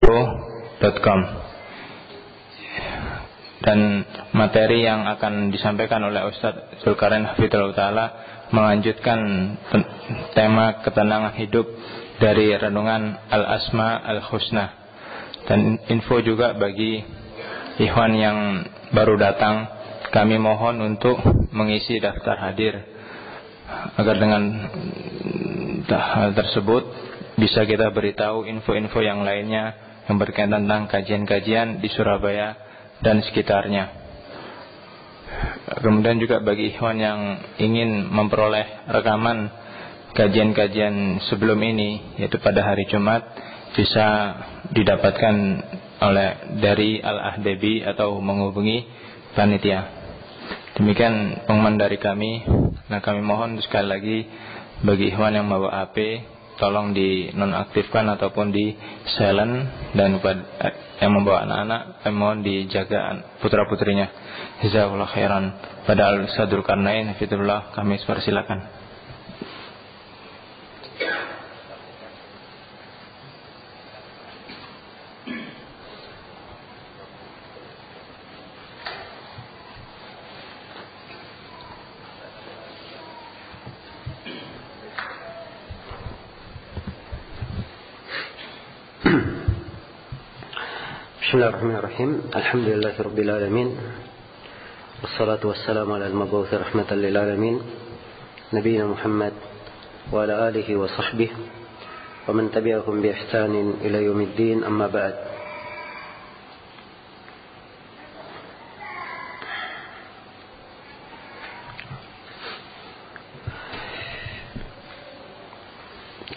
www.com. Dan materi yang akan disampaikan oleh Ustadz Zulkarnain Hafidhullah Ta'ala melanjutkan tema ketenangan hidup dari renungan Al-Asma Al-Husna. Dan info juga bagi ikhwan yang baru datang, kami mohon untuk mengisi daftar hadir agar dengan hal tersebut bisa kita beritahu info-info yang lainnya yang berkaitan tentang kajian-kajian di Surabaya dan sekitarnya. Kemudian juga bagi ikhwan yang ingin memperoleh rekaman kajian-kajian sebelum ini, yaitu pada hari Jumat, bisa didapatkan dari Al-Ahdabi atau menghubungi panitia. Demikian pengumuman dari kami. Nah, kami mohon sekali lagi bagi ikhwan yang membawa HP, tolong dinonaktifkan ataupun di silent, dan yang membawa anak-anak kami mohon dijaga putra-putrinya. Jazakallahu khairan. Pada Al-Ustadz Zulkarnain Hafidhullah kami persilakan. Bismillahirrahmanirrahim. Alhamdulillahirabbil alamin. Wassalatu wassalamu ala al-mab'uts rahmatan lil alamin, nabiyina Muhammad wa ala alihi wa sahbihi wa man tabi'ahum bi ihsanin ila yaumiddin, amma ba'd.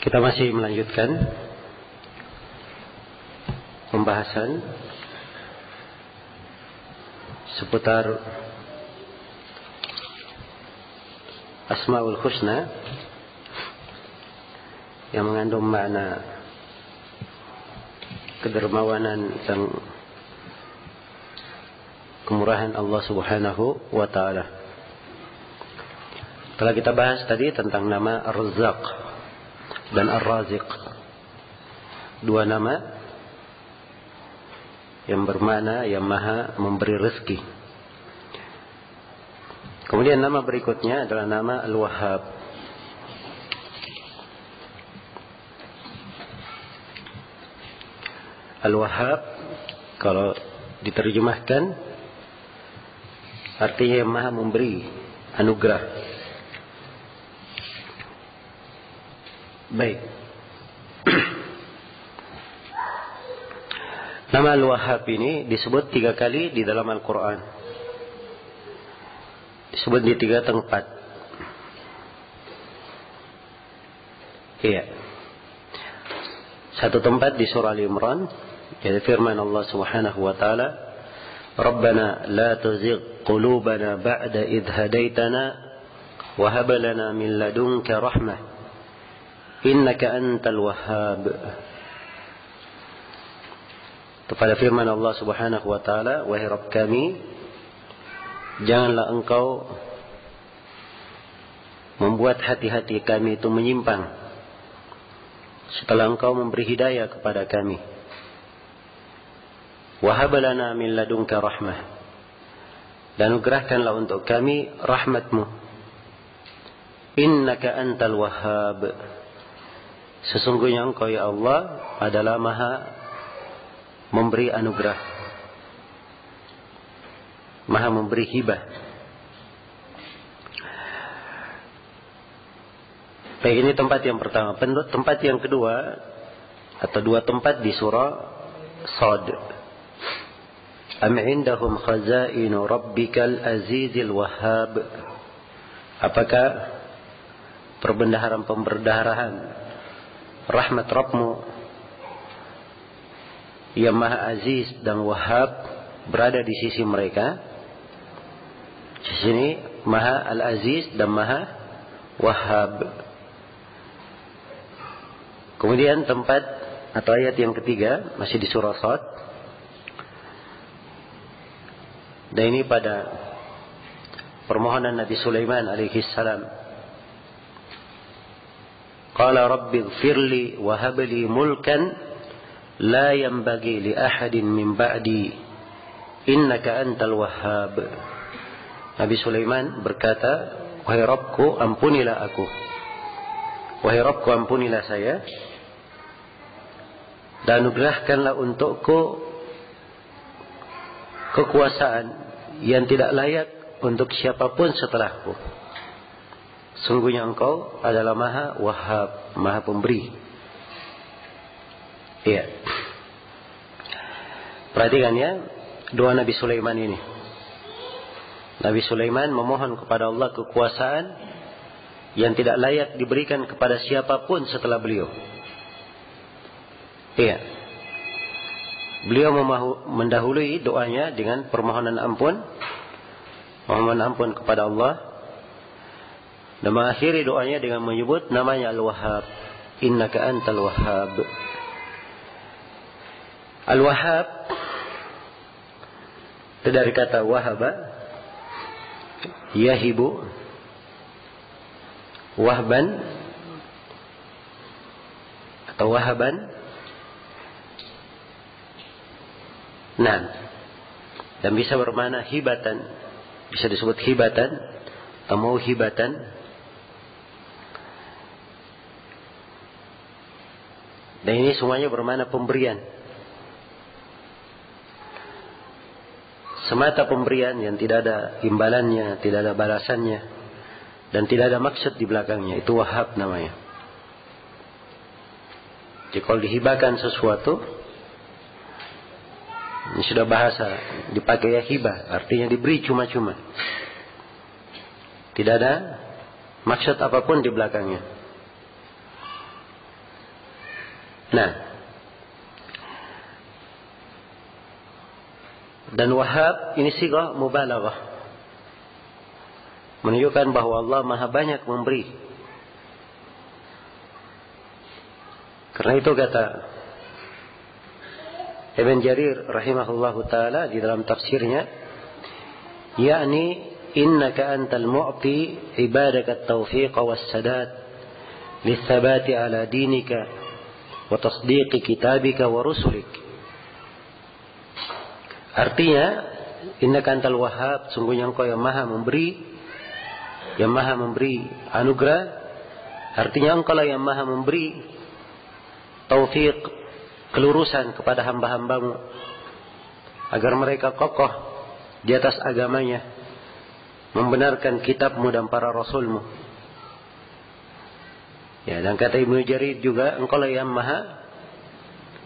Kita masih melanjutkan pembahasan seputar Asmaul Husna yang mengandung makna kedermawanan dan kemurahan Allah Subhanahu wa ta'ala. Telah kita bahas tadi tentang nama Ar-Razzaq dan Ar-Raziq, dua nama yang bermakna yang maha memberi rezeki. Kemudian nama berikutnya adalah nama Al-Wahhab. Al-Wahhab kalau diterjemahkan artinya yang maha memberi anugerah. Baik. Nama Al-Wahhab ini disebut 3 kali di dalam Al-Quran. Disebut di 3 tempat. Iya. Satu tempat di surah Al-Imran, yaitu firman Allah Subhanahu wa ta'ala, Rabbana la tuzigh qulubana ba'da idh hadaitana wa hab lana min ladunka rahmah innaka antal wahhab. Kepada firman Allah Subhanahu wa ta'ala, wahai Rabb kami, janganlah engkau membuat hati-hati kami itu menyimpang setelah engkau memberi hidayah kepada kami. Wa hab lana min ladunka rahmah, dan anugerahkanlah untuk kami rahmatmu. Innaka antal wahhab, sesungguhnya engkau ya Allah adalah maha memberi anugerah, maha memberi hibah. Baik, ini tempat yang pertama. Tempat yang kedua, atau 2 tempat di surah Shad. Am indahum khazainu rabbikal azizil wahhab. Apakah pembendaharaan rahmat Rabbmu yang maha aziz dan wahhab berada di sisi mereka? Di sini maha al-aziz dan maha wahhab. Kemudian tempat atau ayat yang ketiga masih di surah Shad, dan ini pada permohonan Nabi Sulaiman alaihi salam. Qala rabbi ighfirli wa hab li mulkan la yanbaghi li ahadin min ba'di innaka antal wahhab. Nabi Sulaiman berkata, wahai Rabbku, ampunilah aku. Wahai Rabbku, ampunilah saya, dan anugerahkanlah untukku kekuasaan yang tidak layak untuk siapapun setelahku. Sungguhnya engkau adalah Maha Wahhab, Maha Pemberi. Iya. Perhatikan ya, doa Nabi Sulaiman ini. Nabi Sulaiman memohon kepada Allah kekuasaan yang tidak layak diberikan kepada siapapun setelah beliau. Iya. Beliau mendahului doanya dengan permohonan ampun. Mohon ampun kepada Allah. Dan mengakhiri doanya dengan menyebut namanya Al-Wahhab. Innaka antal Wahhab. Al-Wahhab itu dari kata wahaba, yahibu, wahban atau wahaban. Nah, dan bisa bermakna hibatan, bisa disebut hibatan atau mauhibatan. Dan ini semuanya bermakna pemberian. Semata pemberian yang tidak ada imbalannya, tidak ada balasannya, dan tidak ada maksud di belakangnya. Itu wahab namanya. Jadi kalau dihibahkan sesuatu, ini sudah bahasa dipakai ya hibah, artinya diberi cuma-cuma. Tidak ada maksud apapun di belakangnya. Nah, dan wahab ini sighah mubalaghah, menunjukkan bahwa Allah maha banyak memberi. Karena itu kata Ibn Jarir rahimahullahu ta'ala di dalam tafsirnya, yakni innaka antal mu'ti ibadaka at-tawfiq was-sadad lis-sabati ala dinika wa tasdiqi kitabika wa rusulik. Artinya, innaka antal wahhab, sungguhnya engkau yang maha memberi, yang maha memberi anugerah. Artinya engkau lah yang maha memberi taufik, kelurusan kepada hamba-hambamu agar mereka kokoh di atas agamanya, membenarkan kitabmu dan para rasulmu. Ya, dan kata Ibnu Jarir juga, engkau lah yang maha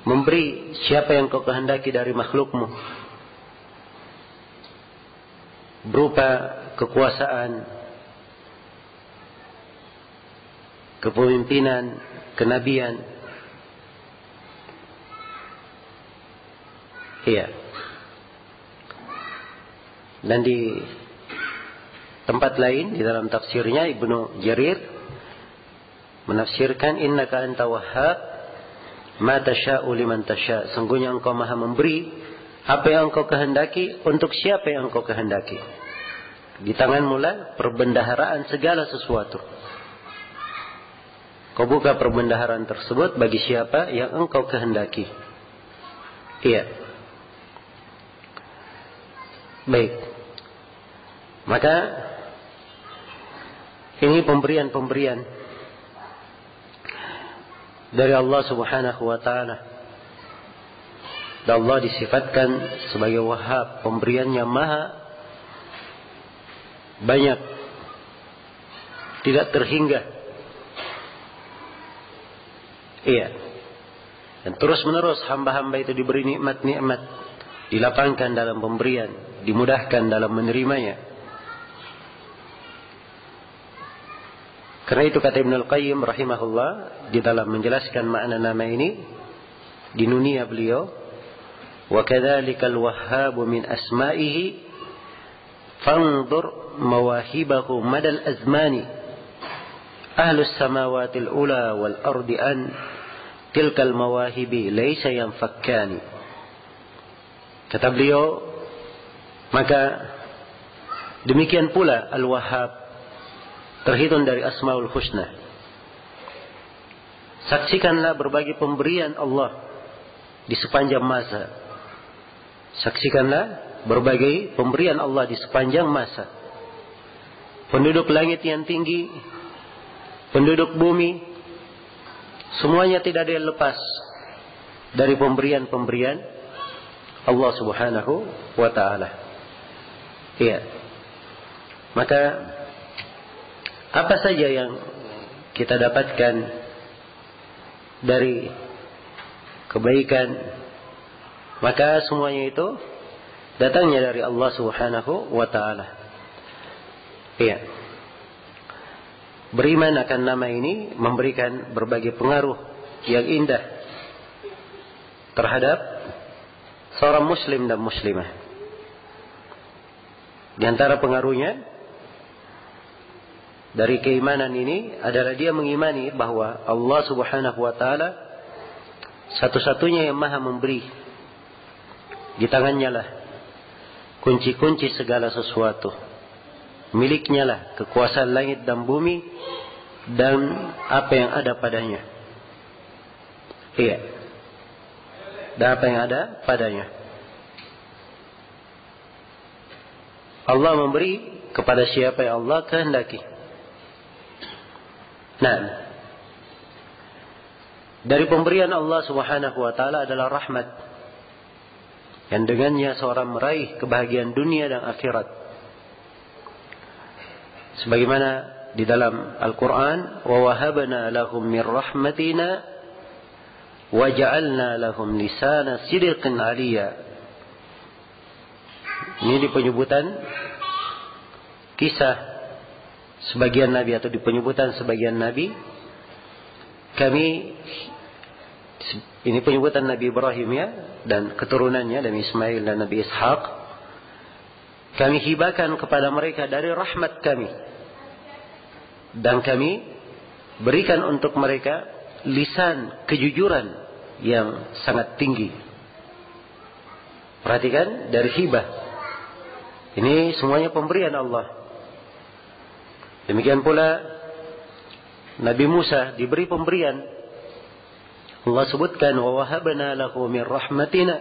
memberi siapa yang kau kehendaki dari makhlukmu, berupa kekuasaan, kepemimpinan, kenabian. Iya. Dan di tempat lain di dalam tafsirnya Ibnu Jarir menafsirkan innaka anta wahhab ma tasha'u liman tasha'. Sungguhnya engkau maha memberi apa yang engkau kehendaki untuk siapa yang engkau kehendaki. Di tanganmu lah perbendaharaan segala sesuatu. Kau buka perbendaharaan tersebut bagi siapa yang engkau kehendaki. Iya. Baik. Maka ini pemberian-pemberian dari Allah Subhanahu wa taala. Dan Allah disifatkan sebagai Wahhab, pemberiannya maha banyak, tidak terhingga. Iya. Dan terus menerus hamba-hamba itu diberi nikmat-nikmat, dilapangkan dalam pemberian, dimudahkan dalam menerimanya. Karena itu kata Ibnu Al-Qayyim rahimahullah di dalam menjelaskan makna nama ini di dunia beliau, wa kadzalikal wahhab min asma'ihi fanzur mawahibahu madal azmani ahlus samawati al-ula wal ardi an tilkal mawahibi laysa yanfakkani. Kata beliau, maka demikian pula Al-Wahhab terhitung dari Asmaul Husna. Saksikanlah berbagai pemberian Allah di sepanjang masa. Saksikanlah berbagai pemberian Allah di sepanjang masa. Penduduk langit yang tinggi, penduduk bumi, semuanya tidak ada yang lepas dari pemberian-pemberian Allah Subhanahu wa ta'ala. Iya. Maka apa saja yang kita dapatkan dari kebaikan, maka semuanya itu datangnya dari Allah Subhanahu wa ta'ala. Iya. Beriman akan nama ini memberikan berbagai pengaruh yang indah terhadap seorang muslim dan muslimah. Di antara pengaruhnya dari keimanan ini adalah dia mengimani bahwa Allah Subhanahu wa ta'ala satu-satunya yang maha memberi. Di tangannya lah kunci-kunci segala sesuatu. Miliknya lah kekuasaan langit dan bumi dan apa yang ada padanya. Iya. Dan apa yang ada padanya. Allah memberi kepada siapa yang Allah kehendaki. Nah, dari pemberian Allah Subhanahu wa ta'ala adalah rahmat, yang dengannya seorang meraih kebahagiaan dunia dan akhirat. Sebagaimana di dalam Al-Quran, وَوَهَبْنَا لَهُمْ مِنْ رَحْمَتِنَا وَجَعَلْنَا لَهُمْ لِسَانَ صِدْقٍ عَلِيًّا. Ini di penyebutan kisah sebagian nabi atau di penyebutan sebagian nabi. Ini penyebutan Nabi Ibrahim ya, dan keturunannya, Nabi Ismail dan Nabi Ishaq. Kami hibahkan kepada mereka dari rahmat kami, dan kami berikan untuk mereka lisan kejujuran yang sangat tinggi. Perhatikan, dari hibah. Ini semuanya pemberian Allah. Demikian pula Nabi Musa diberi pemberian. Allah sebutkan, wa wahabna lahu min rahmatina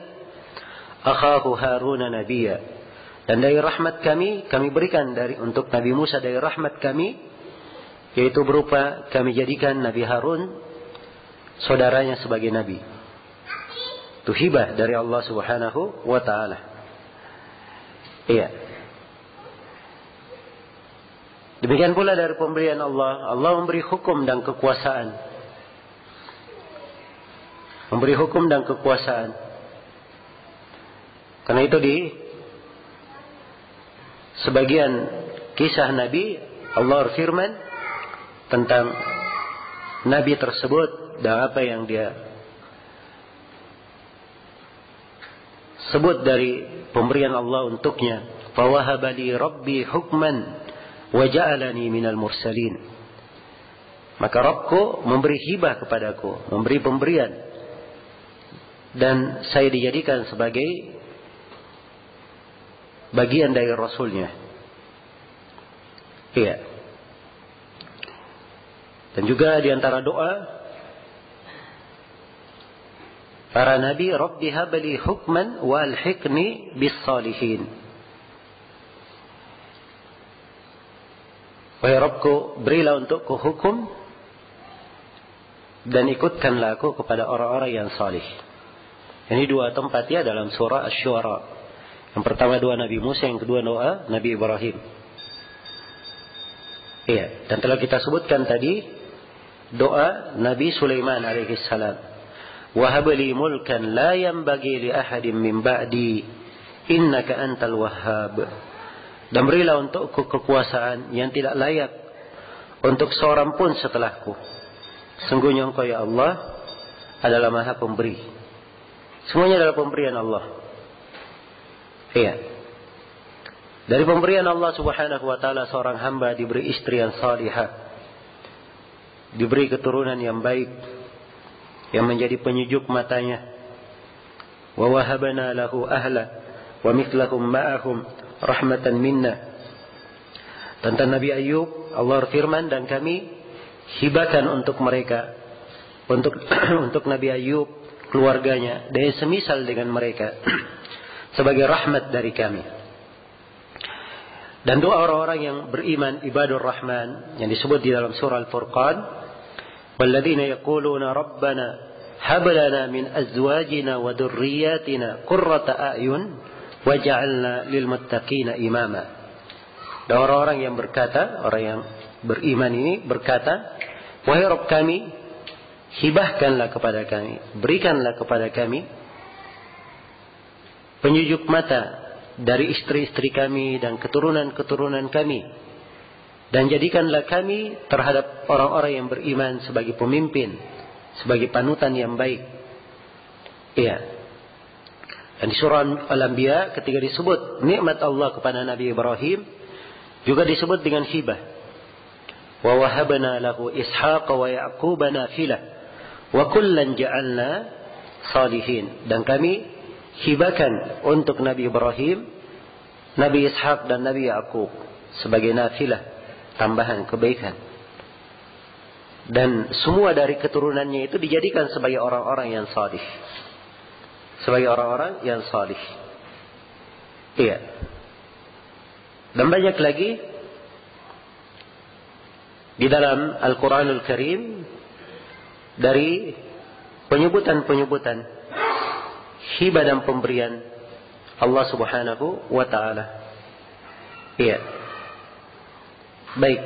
akhahu Harun nabiyya. Dan dari rahmat kami berikan untuk Nabi Musa dari rahmat kami, yaitu berupa kami jadikan Nabi Harun saudaranya sebagai nabi. Itu hibah dari Allah Subhanahu wa ta'ala. Iya. Demikian pula dari pemberian Allah, Allah memberi hukum dan kekuasaan. Memberi hukum dan kekuasaan. Karena itu di sebagian kisah Nabi, Allah berfirman tentang Nabi tersebut dan apa yang dia sebut dari pemberian Allah untuknya. فَوَهَبَ لِي رَبِّي حُكْمًا وَجَعَلَنِي مِنَ الْمُرْسَلِينَ. Maka Rabbku memberi hibah kepadaku, memberi pemberian, dan saya dijadikan sebagai bagian dari Rasulnya. Iya. Dan juga di antara doa para nabi, Rabbi habli hukman wa alhiqni bis salihin. Wahai Rabbku, berilah untukku hukum dan ikutkanlah aku kepada orang-orang yang salih. Ini dua tempat ya dalam surah Asy-Syu'ara. Yang pertama doa Nabi Musa, yang kedua doa Nabi Ibrahim. Iya, dan telah kita sebutkan tadi doa Nabi Sulaiman alaihi salam. Wa habli mulkan la yanbaghi li ahadin min ba'di innaka antal wahhab. Dan berilah untukku kekuasaan yang tidak layak untuk seorang pun setelahku. Sungguhnya Engkau ya Allah adalah Maha Pemberi. Semuanya adalah pemberian Allah. Iya. Dari pemberian Allah Subhanahu wa ta'ala, seorang hamba diberi istri yang salihah, diberi keturunan yang baik, yang menjadi penyejuk matanya. Wa wahabana lahu ahla wa mithlahum ma'ahum rahmatan minna. Tentang Nabi Ayub, Allah berfirman, dan kami hibahkan untuk mereka, untuk Nabi Ayub, keluarganya, dan semisal dengan mereka sebagai rahmat dari kami. Dan doa orang-orang yang beriman, ibadur rahman, yang disebut di dalam surah Al-Furqan, walladzina yaquluna rabbana hab lana min azwajina wa dhurriyyatina qurrata a'yun waj'alna lil muttaqina imama. Dan orang-orang yang berkata, orang yang beriman ini berkata, wahai Rabb kami, hibahkanlah kepada kami, berikanlah kepada kami penyejuk mata dari istri-istri kami dan keturunan-keturunan kami, dan jadikanlah kami terhadap orang-orang yang beriman sebagai pemimpin, sebagai panutan yang baik. Iya. Dan di surah Al-Anbiya ketika disebut nikmat Allah kepada Nabi Ibrahim juga disebut dengan hibah. Wa wahabna lahu Ishaqa wa Yaquba nafilah wa kullan ja'alna salihin. Dan kami hibakan untuk Nabi Ibrahim, Nabi Ishaq dan Nabi Yaqub sebagai nafilah, tambahan kebaikan. Dan semua dari keturunannya itu dijadikan sebagai orang-orang yang salih. Sebagai orang-orang yang salih. Iya. Dan banyak lagi di dalam Al-Quranul Karim dari penyebutan-penyebutan hibah dan pemberian Allah Subhanahu wa ta'ala. Iya. Baik.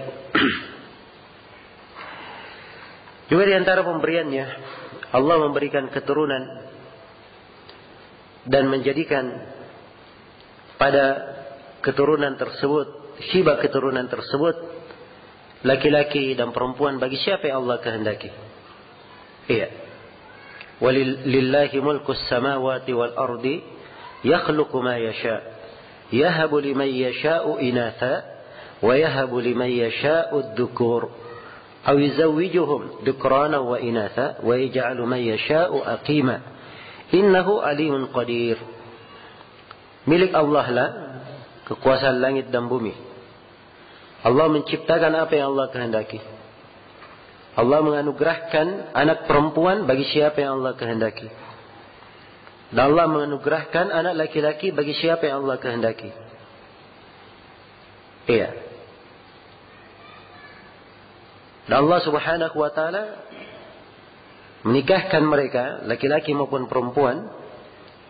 Juga di antara pemberiannya, Allah memberikan keturunan dan menjadikan pada keturunan tersebut, hibah keturunan tersebut, laki-laki dan perempuan bagi siapa yang Allah kehendaki. Iya. Walillahi mulkus samawati wal ardi yakhluqu ma yasha. Yahabu liman yasha'u inatha wa yahabu liman yasha'u ad-dhukur. Aw yuzawwijuhum dhukrana wa inatha wa yaj'alu man yasha'u aqima. Innahu alimun qadir. Milik Allah lah kekuasaan langit dan bumi. Allah menciptakan apa yang Allah kehendaki. Allah menganugerahkan anak perempuan bagi siapa yang Allah kehendaki. Dan Allah menganugerahkan anak laki-laki bagi siapa yang Allah kehendaki. Iya. Dan Allah Subhanahu wa ta'ala menikahkan mereka, laki-laki maupun perempuan.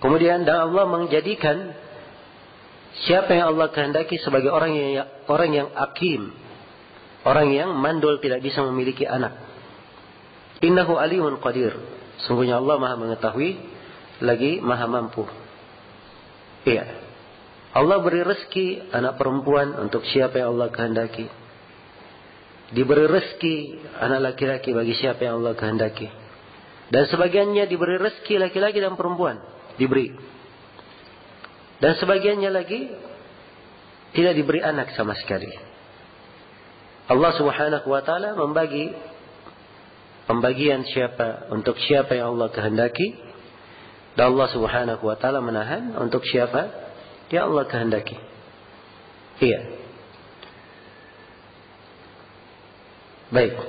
Kemudian dan Allah menjadikan siapa yang Allah kehendaki sebagai orang yang akim, orang yang mandul, tidak bisa memiliki anak. Innahu alimun qadir. Sungguhnya Allah Maha mengetahui lagi Maha mampu. Iya. Allah beri rezeki anak perempuan untuk siapa yang Allah kehendaki. Diberi rezeki anak laki-laki bagi siapa yang Allah kehendaki. Dan sebagiannya diberi rezeki laki-laki dan perempuan, diberi. Dan sebagiannya lagi tidak diberi anak sama sekali. Allah Subhanahu wa ta'ala membagi pembagian untuk siapa yang Allah kehendaki, dan Allah Subhanahu wa ta'ala menahan untuk siapa yang Allah kehendaki. Iya. Baik.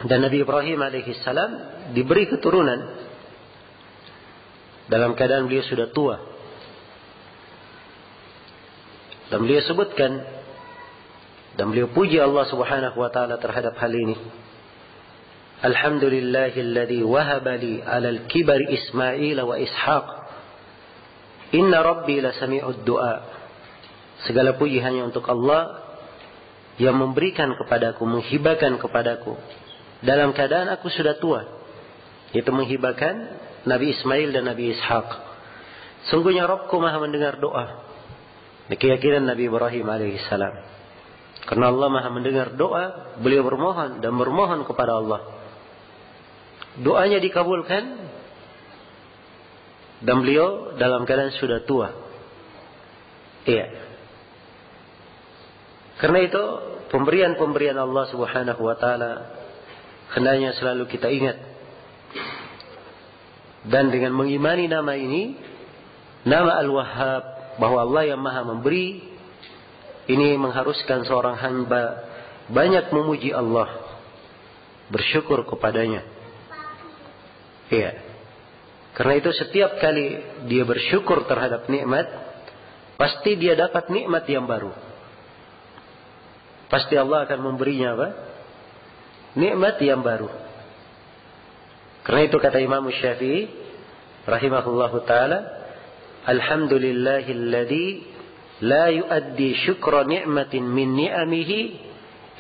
Dan Nabi Ibrahim alaihissalam diberi keturunan dalam keadaan beliau sudah tua. Dan beliau sebutkan dan beliau puji Allah Subhanahu wa ta'ala terhadap hal ini. Alhamdulillahilladzi wahaba li 'alal kibari Ismail wa Ishaq. Inna rabbi lasami'ud du'a. Segala puji hanya untuk Allah yang memberikan kepadaku, menghibahkan kepadaku dalam keadaan aku sudah tua, yaitu menghibahkan Nabi Ismail dan Nabi Ishaq. Sungguhnya Rabbku Maha mendengar doa. Keyakinan Nabi Ibrahim alaihissalam. Karena Allah Maha mendengar doa, beliau bermohon dan bermohon kepada Allah. Doanya dikabulkan dan beliau dalam keadaan sudah tua. Iya. Karena itu pemberian-pemberian Allah Subhanahu wa ta'ala hendaknya selalu kita ingat. Dan dengan mengimani nama ini, nama Al-Wahhab, bahwa Allah yang Maha memberi, ini mengharuskan seorang hamba banyak memuji Allah, bersyukur kepadanya. Iya. Karena itu setiap kali dia bersyukur terhadap nikmat, pasti dia dapat nikmat yang baru. Pasti Allah akan memberinya apa? Nikmat yang baru. Karena itu kata Imam Syafi'i rahimahullahu taala, alhamdulillahilladzi la yuaddi syukra ni'matin min ni'amihi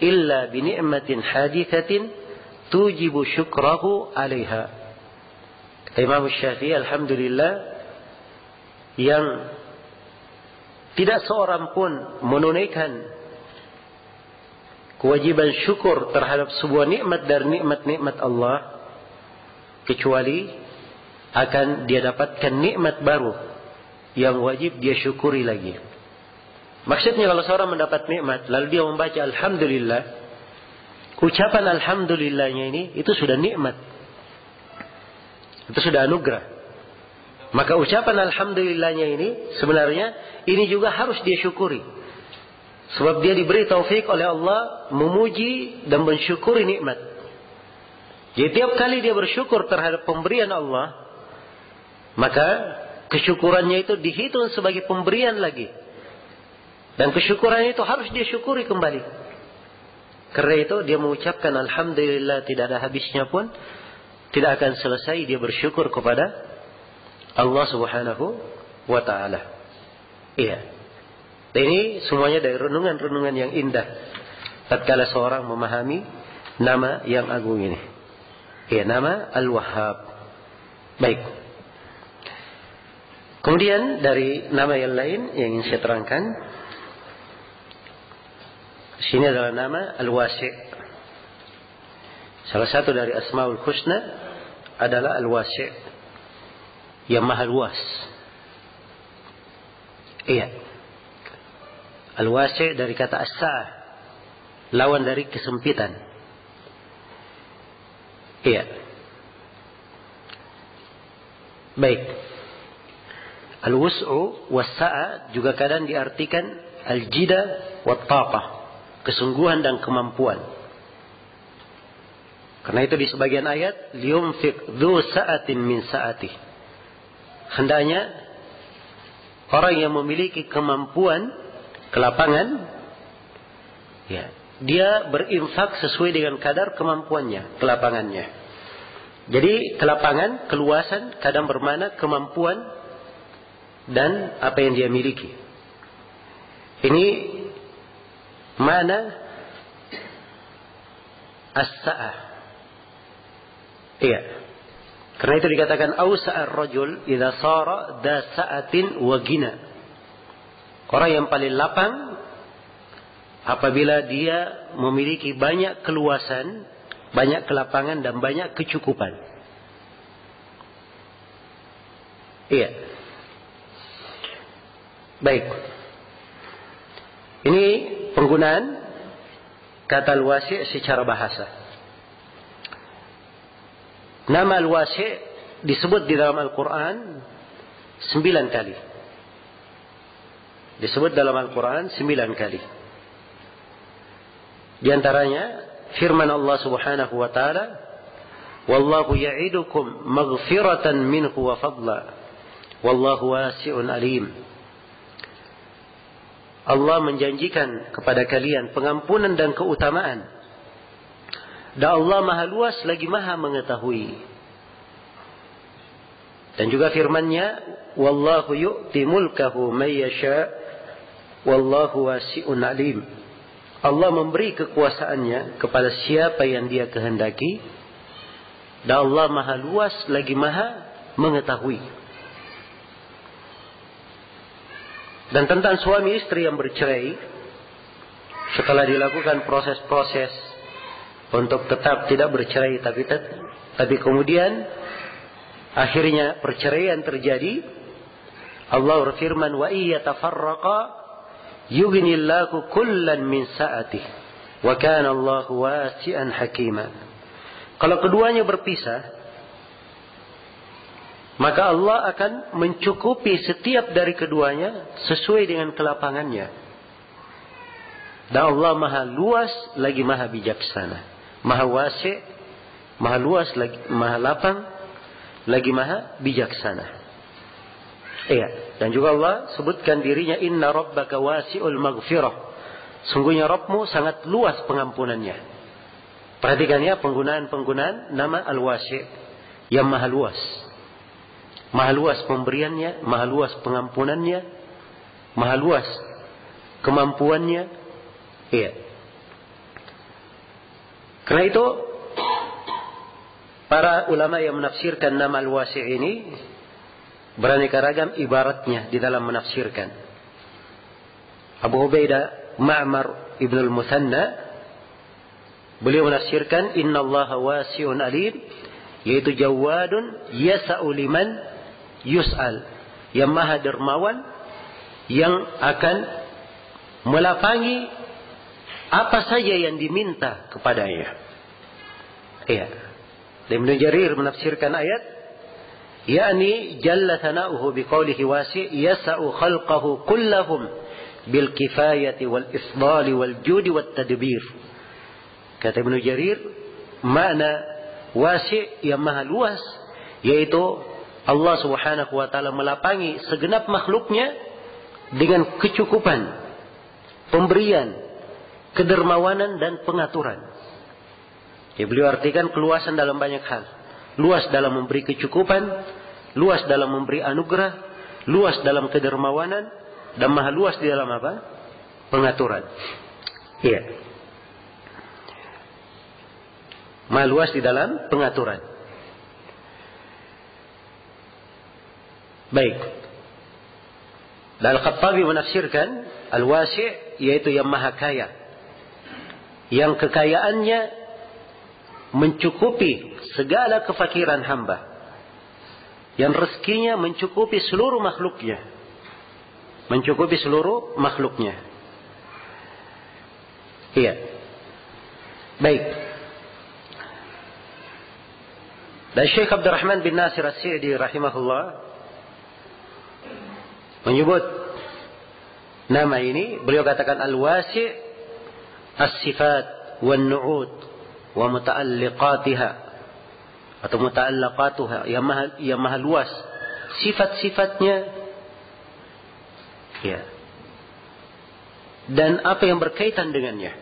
illa bi ni'matin hadithatin tujibu syukrahu 'alaiha. Kata Imam Syafi'i, alhamdulillah yang tidak seorang pun menunaikan kewajiban syukur terhadap sebuah nikmat dari nikmat-nikmat Allah, kecuali akan dia dapatkan nikmat baru yang wajib dia syukuri lagi. Maksudnya kalau seorang mendapat nikmat lalu dia membaca alhamdulillah, ucapan alhamdulillahnya ini itu sudah nikmat, itu sudah anugerah. Maka ucapan alhamdulillahnya ini sebenarnya ini juga harus dia syukuri. Sebab dia diberi taufik oleh Allah memuji dan mensyukuri nikmat. Jadi tiap kali dia bersyukur terhadap pemberian Allah, maka kesyukurannya itu dihitung sebagai pemberian lagi. Dan kesyukurannya itu harus dia syukuri kembali. Karena itu dia mengucapkan alhamdulillah tidak ada habisnya pun, tidak akan selesai dia bersyukur kepada Allah Subhanahu wa taala. Iya. Dan ini semuanya dari renungan-renungan yang indah tatkala seorang memahami nama yang agung ini. Ya, nama Al-Wahhab. Baik. Kemudian dari nama yang lain yang ingin saya terangkan, sini adalah nama Al-Wasi'. Salah satu dari Asmaul Husna adalah Al-Wasi', yang maha luas. Iya. Al-Wasi' dari kata as-sa'ah, lawan dari kesempitan. Iya. Baik. Al-wus'u was-sa'a juga kadang diartikan al-jida wat-taqah, kesungguhan dan kemampuan. Karena itu di sebagian ayat, liyunfiq dzu sa'atin min sa'atih. Hendaknya orang yang memiliki kemampuan kelapangan, ya, dia berinfak sesuai dengan kadar kemampuannya, kelapangannya. Jadi kelapangan, keluasan kadang bermakna kemampuan dan apa yang dia miliki. Ini mana as-sa'ah. Iya. Karena itu dikatakan awsa'ar rajul idza sara da sa'atin wa gina. Orang yang paling lapang apabila dia memiliki banyak keluasan, banyak kelapangan dan banyak kecukupan. Iya. Baik. Ini penggunaan kata al-wasi' secara bahasa. Nama al-wasi' disebut di dalam Al-Quran 9 kali. Disebut dalam Al-Quran 9 kali. Di antaranya firman Allah Subhanahu wa taala, wallahu ya'idukum maghfiratan minhu wa fadla wallahu wasi'un alim. Allah menjanjikan kepada kalian pengampunan dan keutamaan. Dan Allah maha luas lagi maha mengetahui. Dan juga firman-Nya, wallahu yu'ti mulkahu may yasha' wallahu wasi'un alim. Allah memberi kekuasaannya kepada siapa yang dia kehendaki. Dan Allah maha luas lagi maha mengetahui. Dan tentang suami istri yang bercerai, setelah dilakukan proses-proses untuk tetap tidak bercerai, tapi kemudian akhirnya perceraian terjadi, Allah berfirman, wa iyatafarraqa yughnillahu kullan min sa'atih wa kana Allahu wasi'an hakima. Kalau keduanya berpisah, maka Allah akan mencukupi setiap dari keduanya sesuai dengan kelapangannya. Dan Allah maha luas lagi maha bijaksana, maha wasi', maha luas lagi maha lapang, lagi maha bijaksana. Iya, dan juga Allah sebutkan dirinya inna rabbaka wasi'ul maghfirah. Sungguhnya Rabbmu sangat luas pengampunannya. Perhatikan ya penggunaan nama Al-Wasi', yang maha luas. Maha luas pemberiannya, maha luas pengampunannya, maha luas kemampuannya. Iya. Karena itu para ulama yang menafsirkan nama Al-Wasi' ini beraneka ragam ibaratnya di dalam menafsirkan. Abu Ubaidah Ma'mar Ibn al-Muthanna, beliau menafsirkan innallaha wasi'un alim, yaitu jawadun yasa'u liman yus'al, yang maha dermawan yang akan melapangi apa saja yang diminta kepadanya. Iya. Dan Ibnu Jarir menafsirkan ayat, yakni jalla thana'uhu biqaulihi wasi' yasa'u khalqahu kullahum bil kifayati wal isdali wal judi wat tadbir. Kata Ibnu Jarir, makna wasi' yang maha luas yaitu Allah Subhanahu wa taala melapangi segenap makhluknya dengan kecukupan, pemberian, kedermawanan dan pengaturan. Ya, beliau artikan keluasan dalam banyak hal. Luas dalam memberi kecukupan, luas dalam memberi anugerah, luas dalam kedermawanan, dan maha luas di dalam apa? Pengaturan. Iya. Maha luas di dalam pengaturan. Baik. Dan Al-Khattabi menafsirkan Al-Wasi' yaitu yang maha kaya, yang kekayaannya mencukupi segala kefakiran hamba, yang rezekinya mencukupi seluruh makhluknya, mencukupi seluruh makhluknya. Iya. Baik. Dan Syekh Abdurrahman bin Nasir As-Sa'di rahimahullah menyebut nama ini, beliau katakan Al-Wasi' as-sifat wan nu'ud wa muta'alliqatiha atau muta'allaqatuha, yang maha luas sifat-sifatnya, ya, dan apa yang berkaitan dengannya,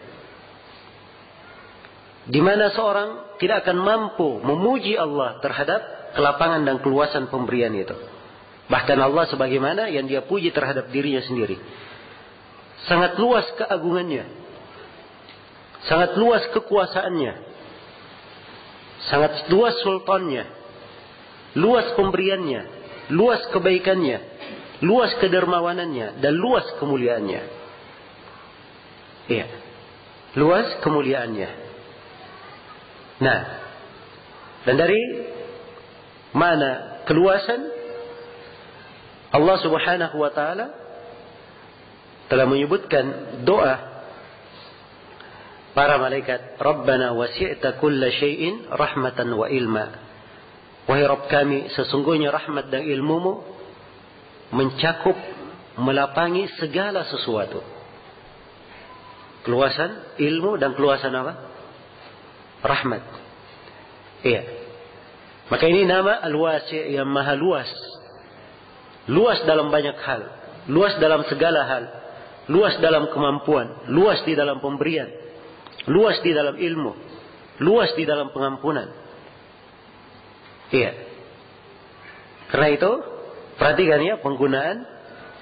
di mana seorang tidak akan mampu memuji Allah terhadap kelapangan dan keluasan pemberian itu. Bahkan Allah sebagaimana yang dia puji terhadap dirinya sendiri. Sangat luas keagungannya, sangat luas kekuasaannya, sangat luas sultannya, luas pemberiannya, luas kebaikannya, luas kedermawanannya, dan luas kemuliaannya. Iya, luas kemuliaannya. Nah, dan dari mana keluasan, Allah Subhanahu wa taala telah menyebutkan doa para malaikat, Rabbana wasi'ta kulla syai'in rahmatan wa ilma. Wahai Rabb kami, sesungguhnya rahmat dan ilmumu mencakup, melapangi segala sesuatu. Keluasan ilmu dan keluasan apa? Rahmat. Iya. Maka ini nama Al-Wasi' yang maha luas. Luas dalam banyak hal, luas dalam segala hal, luas dalam kemampuan, luas di dalam pemberian, luas di dalam ilmu, luas di dalam pengampunan. Iya. Karena itu, perhatikan ya penggunaan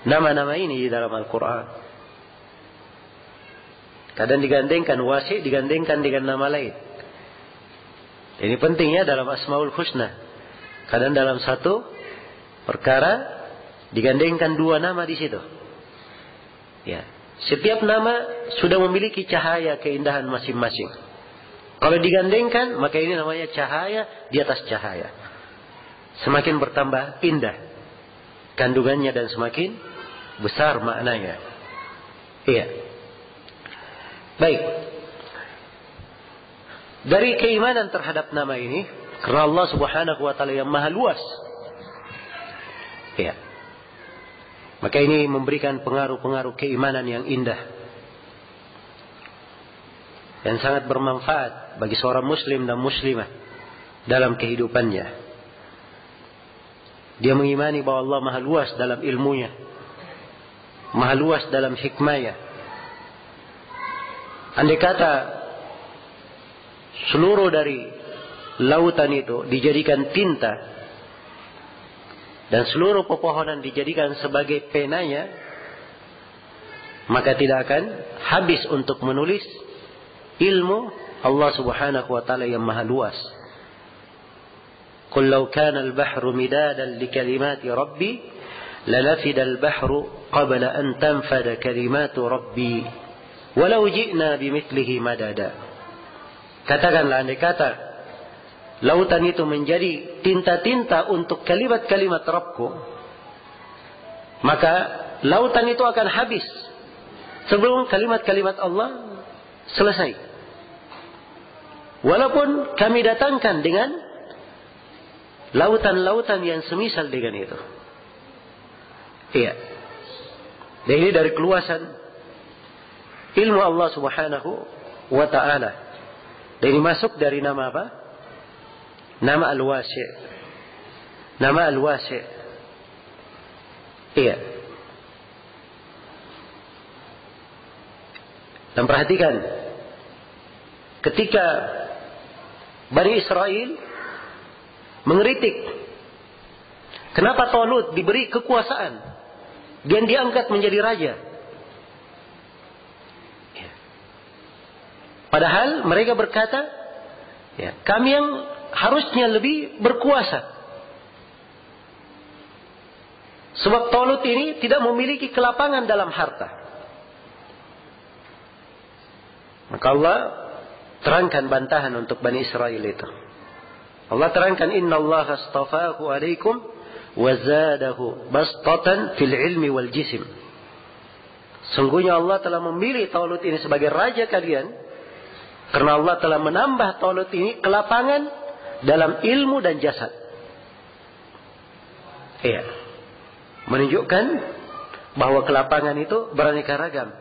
nama-nama ini di dalam Al-Quran. Kadang digandengkan Wasi', digandengkan dengan nama lain. Ini pentingnya dalam Asmaul Husna. Kadang dalam satu perkara digandengkan dua nama di situ. Ya. Setiap nama sudah memiliki cahaya keindahan masing-masing. Kalau digandengkan, maka ini namanya cahaya di atas cahaya. Semakin bertambah indah kandungannya dan semakin besar maknanya. Iya. Baik. Dari keimanan terhadap nama ini, karena Allah Subhanahu wa taala yang maha luas. Iya. Maka ini memberikan pengaruh-pengaruh keimanan yang indah, yang sangat bermanfaat bagi seorang muslim dan muslimah dalam kehidupannya. Dia mengimani bahwa Allah maha luas dalam ilmunya, maha luas dalam hikmahnya. Andai kata seluruh dari lautan itu dijadikan tinta dan seluruh pepohonan dijadikan sebagai penanya, maka tidak akan habis untuk menulis ilmu Allah Subhanahu wa taala yang maha luas. Qul law kana al-bahru midadan li kalimati rabbi lanafida al-bahru qabla an tanfada kalimatu rabbi walau ji'na bimithlihi madada. Katakanlah, andai kata lautan itu menjadi tinta-tinta untuk kalimat-kalimat Rabbku, maka lautan itu akan habis sebelum kalimat-kalimat Allah selesai. Walaupun kami datangkan dengan lautan-lautan yang semisal dengan itu. Iya. Dan ini dari keluasan ilmu Allah Subhanahu wa ta'ala. Dan ini masuk dari nama apa? Nama Al-Wasi'. Nama Al-Wasi'. Iya. Dan perhatikan, ketika Bani Israel mengeritik kenapa Talut diberi kekuasaan dan diangkat menjadi raja, padahal mereka berkata, kami yang harusnya lebih berkuasa, sebab Talut ini tidak memiliki kelapangan dalam harta. Maka Allah terangkan bantahan untuk Bani Israel itu. Allah terangkan, Inna Allah astafahu alaikum wa zadahu bastatan fil ilmi wal jisim. Sungguhnya Allah telah memilih Talut ini sebagai raja kalian, karena Allah telah menambah Talut ini kelapangan dalam ilmu dan jasad. Iya. Menunjukkan bahwa kelapangan itu beraneka ragam.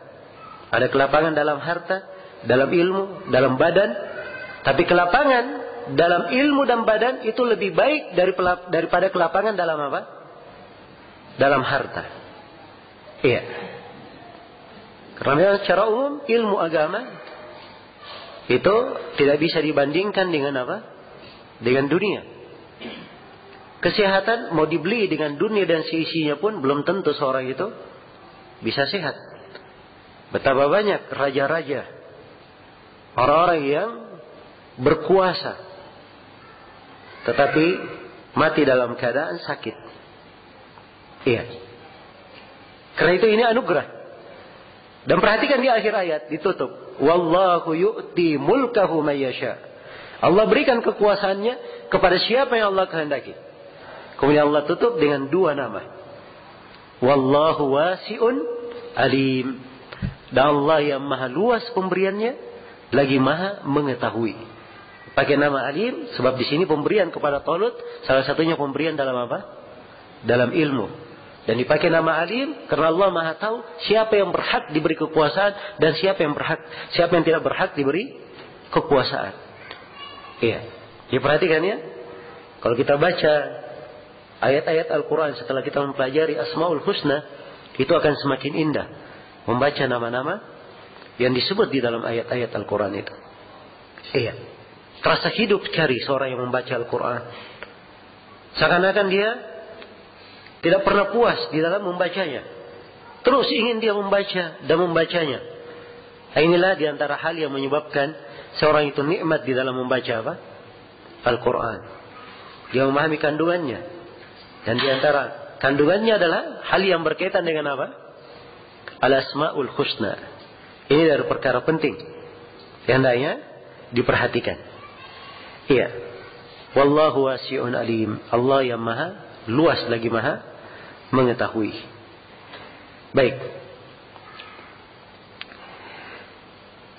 Ada kelapangan dalam harta, dalam ilmu, dalam badan. Tapi kelapangan dalam ilmu dan badan itu lebih baik daripada kelapangan dalam apa? Dalam harta. Iya. Karena secara umum ilmu agama itu tidak bisa dibandingkan dengan apa? Dengan dunia. Kesehatan mau dibeli dengan dunia dan seisinya pun belum tentu seorang itu bisa sehat. Betapa banyak raja-raja, orang-orang yang berkuasa, tetapi mati dalam keadaan sakit. Iya. Karena itu ini anugerah. Dan perhatikan di akhir ayat ditutup, wallahu yu'ti mulkahu may yasha. Allah berikan kekuasaannya kepada siapa yang Allah kehendaki. Kemudian Allah tutup dengan dua nama. Wallahu wasi'un alim. Dan Allah yang maha luas pemberiannya, lagi maha mengetahui. Pakai nama alim, sebab di sini pemberian kepada Talut salah satunya pemberian dalam apa? Dalam ilmu. Dan dipakai nama alim karena Allah maha tahu siapa yang berhak diberi kekuasaan dan siapa yang tidak berhak diberi kekuasaan. Iya. Diperhatikan ya. Kalau kita baca ayat-ayat Al-Quran setelah kita mempelajari Asmaul Husna, itu akan semakin indah membaca nama-nama yang disebut di dalam ayat-ayat Al-Quran itu. Iya. Terasa hidup sekali seorang yang membaca Al-Quran. Seakan-akan dia tidak pernah puas di dalam membacanya. Terus ingin dia membaca dan membacanya. Inilah di antara hal yang menyebabkan seorang itu nikmat di dalam membaca apa? Al-Quran. Dia memahami kandungannya. Dan di antara kandungannya adalah hal yang berkaitan dengan apa? Al-Asma'ul Husna. Ini dari perkara penting yang hendaknya diperhatikan. Iya. Wallahu wasi'un alim. Allah yang maha luas lagi maha mengetahui. Baik.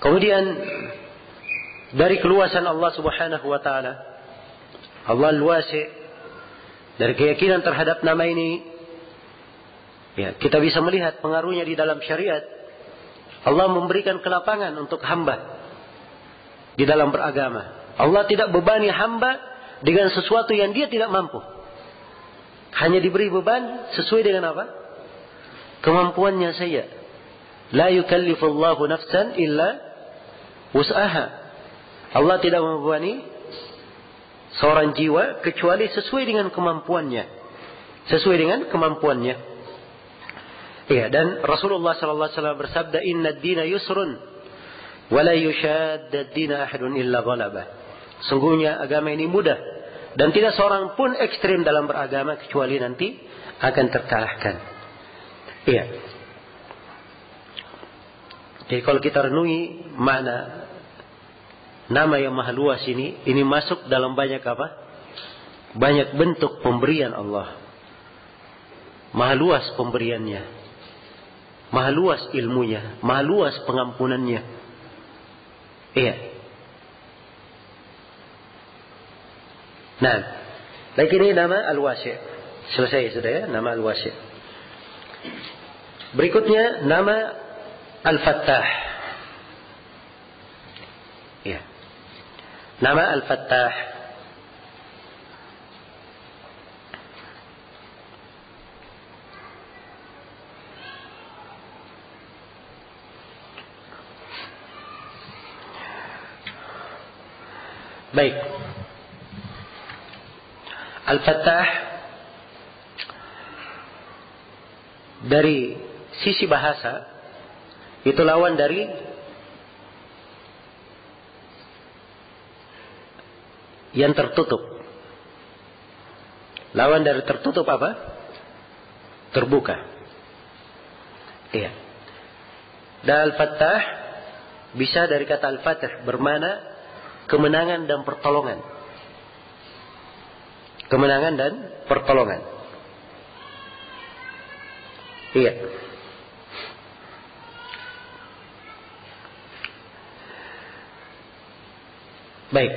Kemudian dari keluasan Allah Subhanahu wa taala, Allah Al-Wasi', dari keyakinan terhadap nama ini, ya, kita bisa melihat pengaruhnya di dalam syariat. Allah memberikan kelapangan untuk hamba di dalam beragama. Allah tidak bebani hamba dengan sesuatu yang dia tidak mampu. hanya diberi beban sesuai dengan apa? Kemampuannya saja. La yukallifullahu nafsan illa wus'aha. Allah tidak membebani seorang jiwa kecuali sesuai dengan kemampuannya. Sesuai dengan kemampuannya. Iya, dan Rasulullah sallallahu alaihi wasallam bersabda, "Inna ad-dina yusrun wa la yushadda ad-dina ahadun illa ghalabah." Sungguhnya agama ini mudah dan tidak seorang pun ekstrim dalam beragama kecuali nanti akan terkalahkan. Iya. Jadi kalau kita renungi makna nama yang maha luas ini masuk dalam banyak apa? Banyak bentuk pemberian Allah. Maha luas pemberiannya. Maha luas ilmunya. Maha luas pengampunannya. Iya. Nah, lagi ini nama Al-Wasi'. Selesai sudah ya, nama Al-Wasi'. Berikutnya nama Al-Fattah. Ya. Nama Al-Fattah. Baik. Al-Fattah dari sisi bahasa itu lawan dari yang tertutup. Lawan dari tertutup apa? Terbuka. Iya. Dan Al-Fattah bisa dari kata Al-Fatih bermakna kemenangan dan pertolongan. Kemenangan dan pertolongan. Iya. Baik.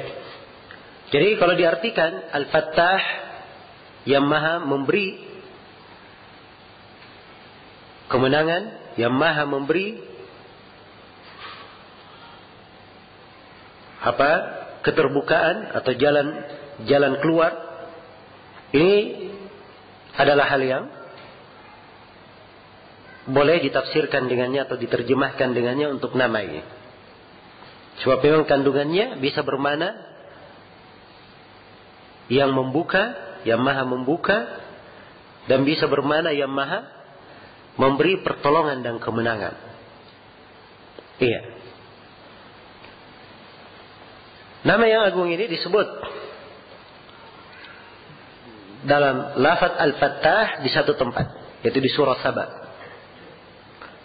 Jadi kalau diartikan Al-Fattah yang maha memberi kemenangan, yang maha memberi apa? Keterbukaan atau jalan keluar. Ini adalah hal yang boleh ditafsirkan dengannya atau diterjemahkan dengannya untuk nama ini. Sebab memang kandungannya bisa bermakna yang membuka, yang maha membuka, dan bisa bermakna yang maha memberi pertolongan dan kemenangan. Iya. Nama yang agung ini disebut dalam lafaz Al-Fattah di satu tempat, yaitu di surah Saba.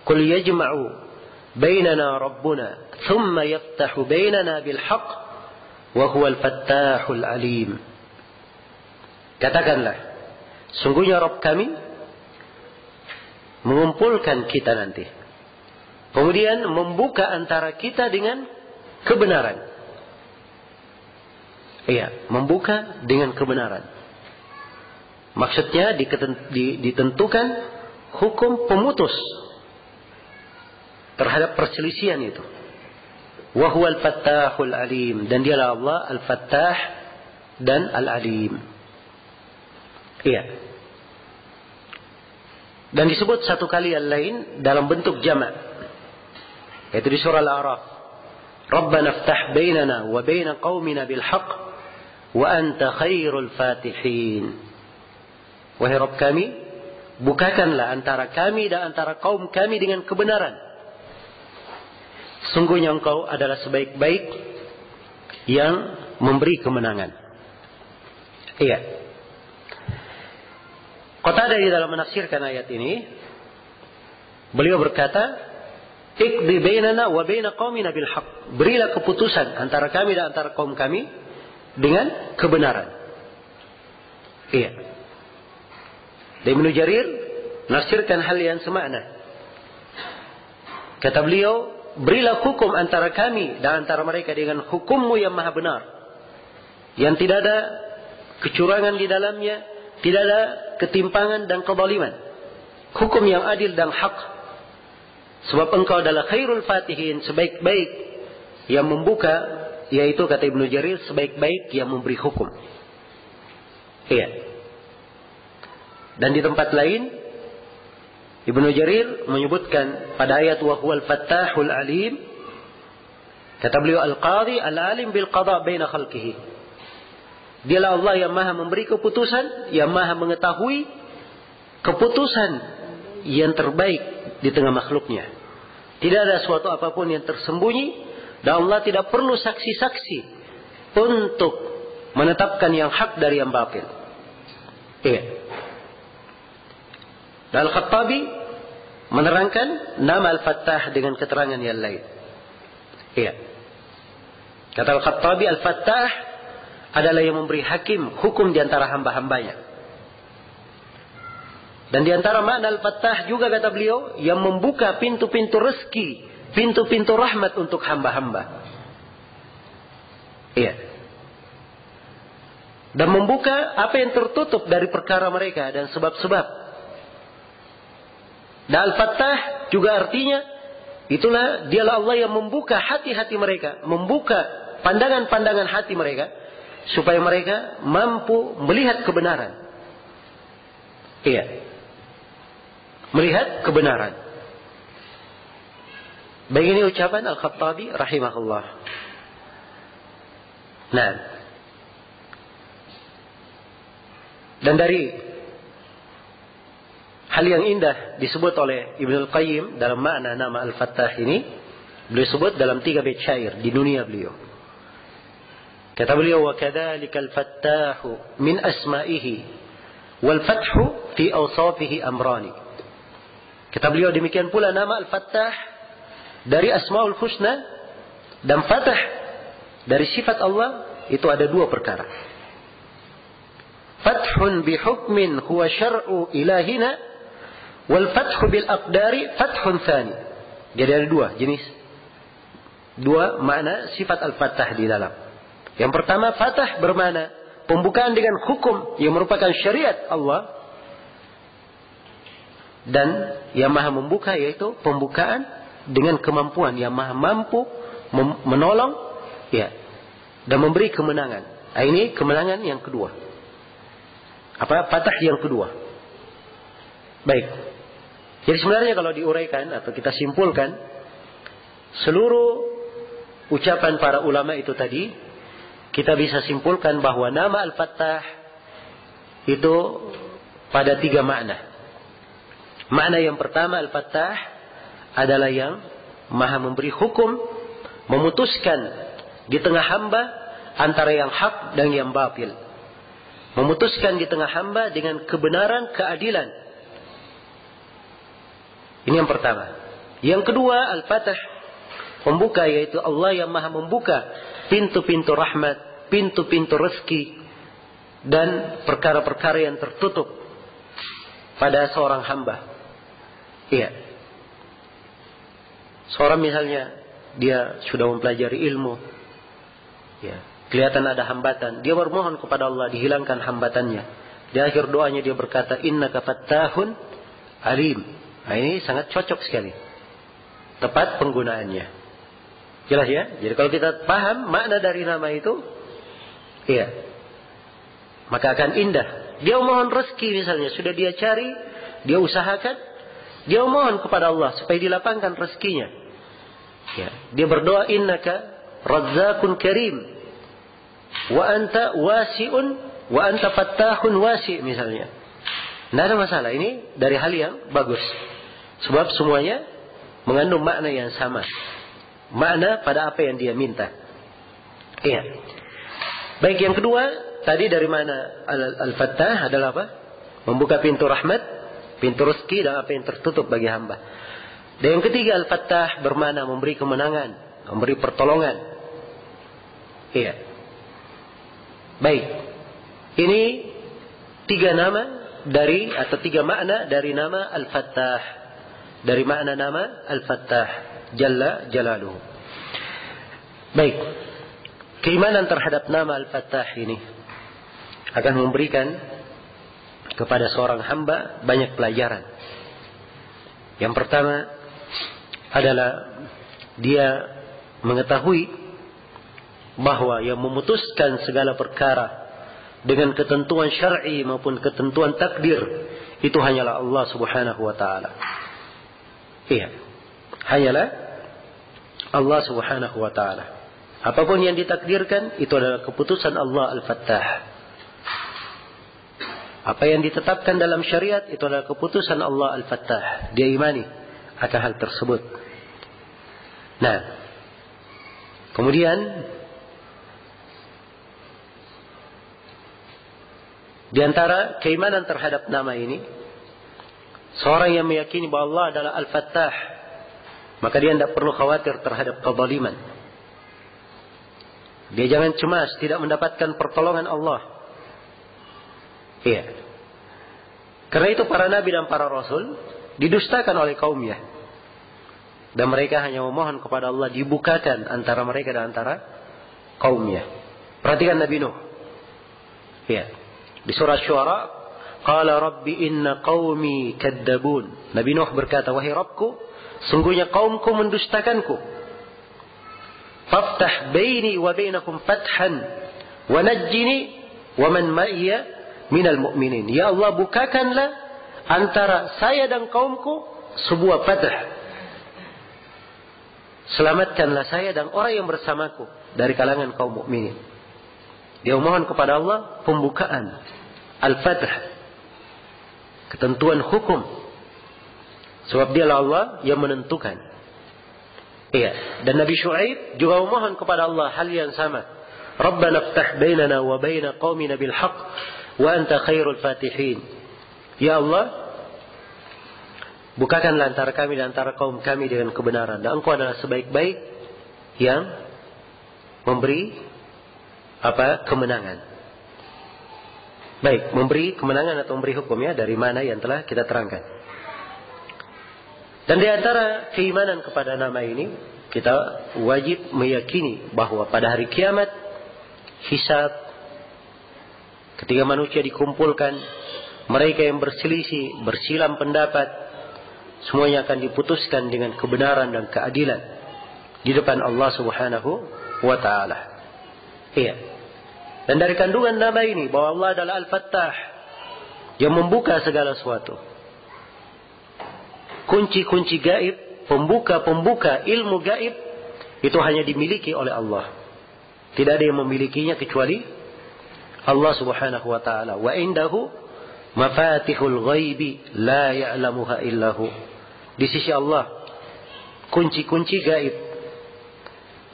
Qul yajma'u bainana rabbuna thumma yaftahu bainana bil haqq wa huwa al-fattahul alim. Katakanlah, sungguhnya Rabb kami mengumpulkan kita nanti, kemudian membuka antara kita dengan kebenaran. Iya, membuka dengan kebenaran. Maksudnya ditentukan hukum pemutus terhadap perselisihan itu. Wa huwal fattahul alim, dan dialah Allah Al-Fattah dan Al-Alim. Iya. Dan disebut satu kali yang lain dalam bentuk jamak, yaitu di surah Al-A'raf. Rabbana iftah bainana wa baina qaumina bil haqq wa anta khairul fatihin. Wahai Rabb kami, bukakanlah antara kami dan antara kaum kami dengan kebenaran. Sungguhnya engkau adalah sebaik-baik yang memberi kemenangan. Iya. Qatadah di dalam menafsirkan ayat ini, beliau berkata, "Iqdi bainana wa baina qaumina bil haqq." Berilah keputusan antara kami dan antara kaum kami dengan kebenaran. Iya. Dan Ibnu Jarir menafsirkan hal yang semakna. Kata beliau, berilah hukum antara kami dan antara mereka dengan hukummu yang maha benar, yang tidak ada kecurangan di dalamnya, tidak ada ketimpangan dan kezaliman. Hukum yang adil dan hak. Sebab engkau adalah khairul fatihin, sebaik-baik yang membuka, yaitu kata Ibnu Jarir, sebaik-baik yang memberi hukum. Iya. Dan di tempat lain Ibnu Jarir menyebutkan pada ayat wa huwal fattahul alim, kata beliau al-qadhi al-alim bil qada baina khalqihi. Dialah Allah yang maha memberi keputusan, yang maha mengetahui keputusan yang terbaik di tengah makhluknya. Tidak ada suatu apapun yang tersembunyi, dan Allah tidak perlu saksi-saksi untuk menetapkan yang hak dari yang batil. Iya. Dan Al-Khattabi menerangkan nama Al-Fattah dengan keterangan yang lain. Iya. Kata Al-Khattabi, Al-Fattah adalah yang memberi hakim hukum di antara hamba-hambanya. Dan di antara makna Al-Fattah juga kata beliau, yang membuka pintu-pintu rezeki, pintu-pintu rahmat untuk hamba-hamba. Iya. Dan membuka apa yang tertutup dari perkara mereka dan sebab-sebab. Dan Al-Fattah juga artinya, itulah dialah Allah yang membuka hati-hati mereka, membuka pandangan-pandangan hati mereka, supaya mereka mampu melihat kebenaran. Iya. Melihat kebenaran. Baik, ini ucapan Al-Khattabi rahimahullah. Nah. Dan dari hal yang indah disebut oleh Ibnul Qayyim dalam makna nama Al-Fattah ini, beliau sebut dalam 3 bait syair di dunia beliau. Kata beliau, wa kadzalika al-fattahu min asma'ihi wal fathu fi awsafihi amrani. Kata beliau, demikian pula nama Al-Fattah dari Asmaul Husna dan Fatah dari sifat Allah itu ada 2 perkara. Fathun bi hukmin huwa syar'u ilahina, wal fathu bil aqdari fathun tsani. Jadi ada 2 jenis. 2 makna sifat Al-Fattah di dalam. Yang pertama, fatah bermakna pembukaan dengan hukum yang merupakan syariat Allah. Dan yang maha membuka yaitu pembukaan dengan kemampuan, yang maha mampu menolong, ya, dan memberi kemenangan. Nah, ini kemenangan yang kedua. Fatah yang kedua. Baik. Jadi sebenarnya kalau diuraikan atau kita simpulkan, seluruh ucapan para ulama itu tadi, kita bisa simpulkan bahwa nama Al-Fattah itu pada 3 makna. Makna yang pertama, Al-Fattah adalah yang maha memberi hukum, memutuskan di tengah hamba antara yang hak dan yang batil. Memutuskan di tengah hamba dengan kebenaran, keadilan. Ini yang pertama. Yang kedua, Al-Fatah, pembuka, yaitu Allah yang maha membuka pintu-pintu rahmat, pintu-pintu rezeki, dan perkara-perkara yang tertutup pada seorang hamba. Iya. Seorang misalnya, dia sudah mempelajari ilmu, ya, kelihatan ada hambatan, dia bermohon kepada Allah dihilangkan hambatannya. Di akhir doanya dia berkata, innaka fattahun alim. Nah, ini sangat cocok sekali, tepat penggunaannya. Jelas ya? Jadi kalau kita paham makna dari nama itu, iya, maka akan indah. Dia mohon rezeki misalnya, sudah dia cari, dia usahakan, dia mohon kepada Allah supaya dilapangkan rezekinya. Ya, dia berdoa, innaka razzaqun karim, wa anta wasi'un, wa anta fattahun wasi' misalnya. Tidak ada masalah, ini dari hal yang bagus. Sebab semuanya mengandung makna yang sama. Makna pada apa yang dia minta. Iya. Baik, yang kedua tadi dari mana Al-Fattah adalah apa? Membuka pintu rahmat, pintu rezeki, dan apa yang tertutup bagi hamba. Dan yang ketiga, Al-Fattah bermakna memberi kemenangan, memberi pertolongan. Iya. Baik. Ini 3 nama dari, atau 3 makna dari nama Al-Fattah. Dari makna nama Al-Fattah Jalla Jalaluhu. Baik. Keimanan terhadap nama Al-Fattah ini akan memberikan kepada seorang hamba banyak pelajaran. Yang pertama adalah dia mengetahui bahwa yang memutuskan segala perkara dengan ketentuan syar'i maupun ketentuan takdir itu hanyalah Allah Subhanahu wa taala. Iya. Hanyalah Allah Subhanahu wa taala. Apapun yang ditakdirkan itu adalah keputusan Allah Al-Fattah. Apa yang ditetapkan dalam syariat itu adalah keputusan Allah Al-Fattah. Dia imani akan hal tersebut. Nah, kemudian di antara keimanan terhadap nama ini, seorang yang meyakini bahwa Allah adalah Al-Fattah, maka dia tidak perlu khawatir terhadap kezaliman. Dia jangan cemas tidak mendapatkan pertolongan Allah. Iya. Karena itu para nabi dan para rasul didustakan oleh kaumnya. Dan mereka hanya memohon kepada Allah dibukakan antara mereka dan antara kaumnya. Perhatikan Nabi Nuh. Iya. Di surah Syuara, qala rabbi inna qaumi kadzabun. Nabi Nuh berkata, wahai Rabbku, sungguhnya kaumku mendustakanku. Faftah baini wa bainakum fathan wa najjini wa man ma'iya minal mu'minin. Ya Allah, bukakanlah antara saya dan kaumku sebuah fathah. Selamatkanlah saya dan orang yang bersamaku dari kalangan kaum mukminin. Dia mohon kepada Allah pembukaan al-fathah, ketentuan hukum. Sebab dialah Allah yang menentukan. Iya. Dan Nabi Syuaib juga memohon kepada Allah hal yang sama. Rabbana ftah bainana wa baina qaumina bil haqq wa anta khairul fatihin. Ya Allah, bukakanlah antara kami dan antara kaum kami dengan kebenaran. Dan Engkau adalah sebaik-baik yang memberi kemenangan. Baik, memberi kemenangan atau memberi hukum, ya, dari mana yang telah kita terangkan. Dan di antara keimanan kepada nama ini, kita wajib meyakini bahwa pada hari kiamat, hisab, ketika manusia dikumpulkan, mereka yang berselisih, bersilam pendapat, semuanya akan diputuskan dengan kebenaran dan keadilan di depan Allah Subhanahu wa ta'ala. Iya. Dan dari kandungan nama ini, bahwa Allah adalah Al-Fattah, yang membuka segala sesuatu. Kunci-kunci gaib, pembuka-pembuka ilmu gaib, itu hanya dimiliki oleh Allah. Tidak ada yang memilikinya kecuali Allah Subhanahu wa ta'ala. Wa indahu mafatihul ghaibi la ya'lamuha illahu. Di sisi Allah, kunci-kunci gaib.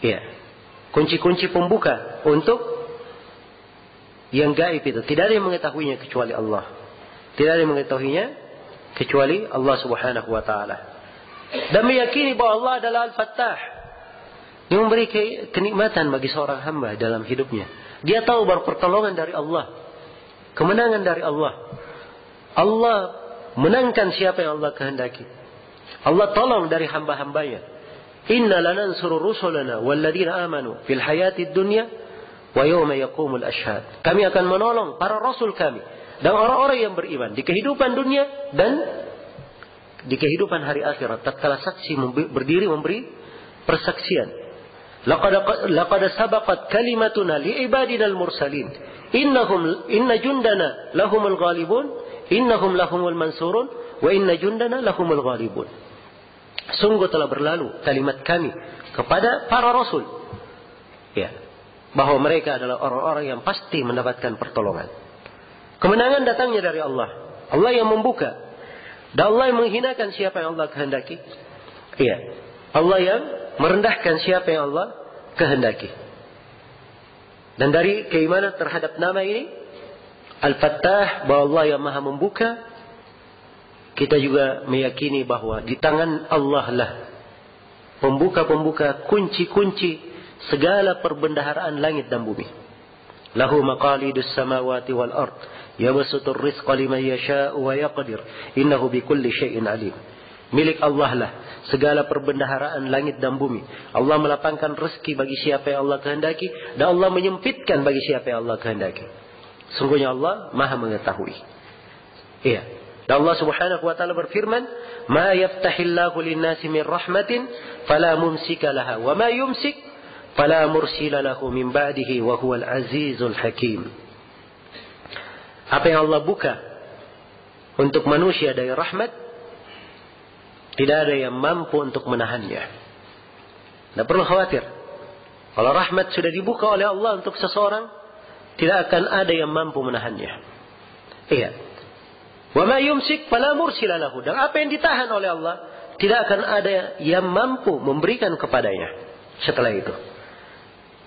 Ya. Kunci-kunci pembuka untuk yang gaib itu. Tidak ada yang mengetahuinya kecuali Allah. Tidak ada yang mengetahuinya kecuali Allah Subhanahu wa ta'ala. Dan meyakini bahwa Allah adalah Al-Fattah, yang memberi kenikmatan bagi seorang hamba dalam hidupnya. Dia tahu bahwa pertolongan dari Allah, kemenangan dari Allah. Allah menangkan siapa yang Allah kehendaki. Allah tolong dari hamba-hambanya. Inna lanansuru rusulana walladzina amanu fil hayatid dunya wa yawma yaqumul ashhad. Kami akan menolong para rasul kami dan orang-orang yang beriman di kehidupan dunia dan di kehidupan hari akhirat, tatkala saksi berdiri memberi persaksian. Laqad sabaqat kalimatuna li'ibadina al-mursalin inna jundana lahumul ghalibun innahum lahumul mansurun wa inna jundana lahumul ghalibun. Sungguh telah berlalu kalimat kami kepada para rasul, ya, bahwa mereka adalah orang-orang yang pasti mendapatkan pertolongan. Kemenangan datangnya dari Allah. Allah yang membuka. Dan Allah yang menghinakan siapa yang Allah kehendaki. Iya. Allah yang merendahkan siapa yang Allah kehendaki. Dan dari keimanan terhadap nama ini, Al-Fattah, bahwa Allah yang maha membuka, kita juga meyakini bahwa di tangan Allah lah pembuka-pembuka, kunci-kunci segala perbendaharaan langit dan bumi. Lahu maqalidus samawati wal ard yabsutur rizqa liman yasha'u wa yaqdir innahu bikulli syai'in alim. Milik Allah lah segala perbendaharaan langit dan bumi. Allah melapangkan rezeki bagi siapa yang Allah kehendaki dan Allah menyempitkan bagi siapa yang Allah kehendaki. Sungguhnya Allah maha mengetahui. Iya. Dan Allah Subhanahu wa ta'ala berfirman, "Ma yaftahillahu lin-nasi min rahmatin fala mumsika laha wa ma yumsik fala mursila lahu min ba'dihi wa huwal azizul hakim." Apa yang Allah buka untuk manusia dari rahmat, tidak ada yang mampu untuk menahannya. Tidak perlu khawatir. Kalau rahmat sudah dibuka oleh Allah untuk seseorang, tidak akan ada yang mampu menahannya. Iya. Wa ma yumsik fala mursila lahu. Dan apa yang ditahan oleh Allah, tidak akan ada yang mampu memberikan kepadanya setelah itu.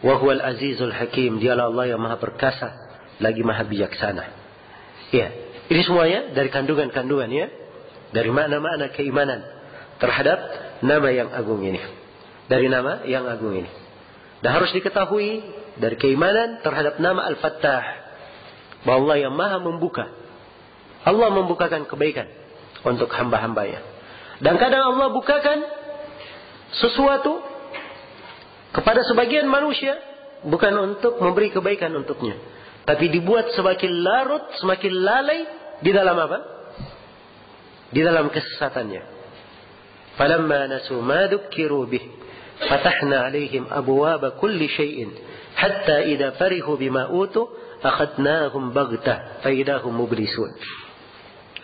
Wa huwal azizul hakim. Dialah Allah yang maha perkasa, lagi maha bijaksana. Iya. Ini semuanya dari kandungan-kandungan ya. Dari makna-makna keimanan terhadap nama yang agung ini. Dari nama yang agung ini. Dan harus diketahui dari keimanan terhadap nama Al-Fattah, bahwa Allah yang maha membuka. Allah membukakan kebaikan untuk hamba-hambanya. Dan kadang Allah bukakan sesuatu kepada sebagian manusia bukan untuk memberi kebaikan untuknya, tapi dibuat semakin larut, semakin lalai di dalam apa? Di dalam kesesatannya. Falamma nasu ma dzukkiru bih fatahna 'alaihim abwaaba kulli syai'in hatta idza farihu bima utu akhadnahum baghtah fa idahum mublisun.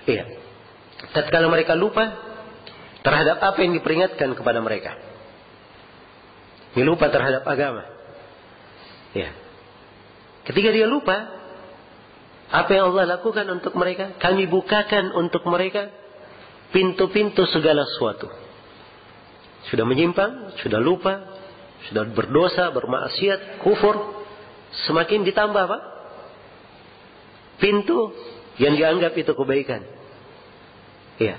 Iya. Tatkala mereka lupa terhadap apa yang diperingatkan kepada mereka. Dia lupa terhadap agama. Ya. Ketika dia lupa, apa yang Allah lakukan untuk mereka? Kami bukakan untuk mereka pintu-pintu segala sesuatu. Sudah menyimpang, sudah lupa, sudah berdosa, bermaksiat, kufur, semakin ditambah apa? Pintu yang dianggap itu kebaikan. Iya.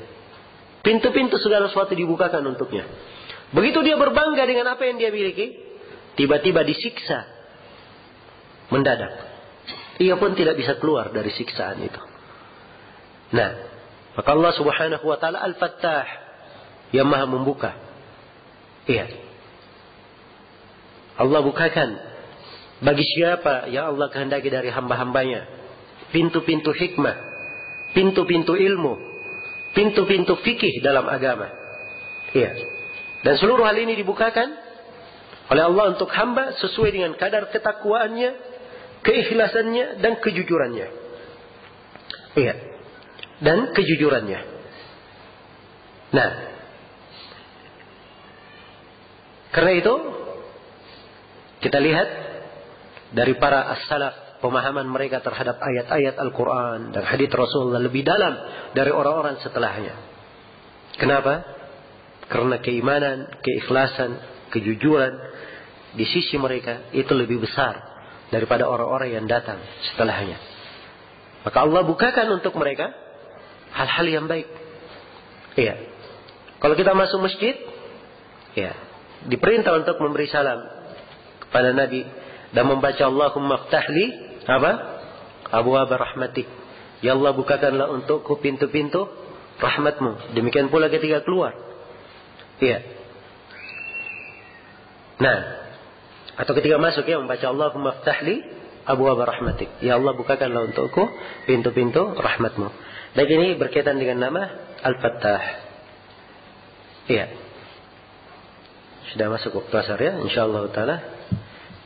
Pintu-pintu segala sesuatu dibukakan untuknya. Begitu dia berbangga dengan apa yang dia miliki, tiba-tiba disiksa mendadak. Ia pun tidak bisa keluar dari siksaan itu. Nah, maka Allah Subhanahu wa taala Al-Fattah, yang maha membuka. Iya. Allah bukakan bagi siapa yang Allah kehendaki dari hamba-hambanya pintu-pintu hikmah, pintu-pintu ilmu, pintu-pintu fikih dalam agama. Iya. Dan seluruh hal ini dibukakan oleh Allah untuk hamba sesuai dengan kadar ketakwaannya, keikhlasannya, dan kejujurannya. Iya. Dan kejujurannya. Nah, karena itu kita lihat dari para as-salaf, pemahaman mereka terhadap ayat-ayat Al-Quran dan hadits Rasulullah lebih dalam dari orang-orang setelahnya. Kenapa? Karena keimanan, keikhlasan, kejujuran di sisi mereka itu lebih besar daripada orang-orang yang datang setelahnya. Maka Allah bukakan untuk mereka hal-hal yang baik. Iya. Kalau kita masuk masjid, ya, diperintah untuk memberi salam kepada Nabi dan membaca Allahumma ftahli apa? Abwaab rahmatik. Ya Allah, bukakanlah untukku pintu-pintu rahmatmu. Demikian pula ketika keluar. Iya. Nah, atau ketika masuk ya membaca Allahumma ftahli abwaab rahmatik. Ya Allah, bukakanlah untukku pintu-pintu rahmatmu. Dan ini berkaitan dengan nama Al-Fattah. Iya. Sudah masuk waktu asar ya, insyaallah taala.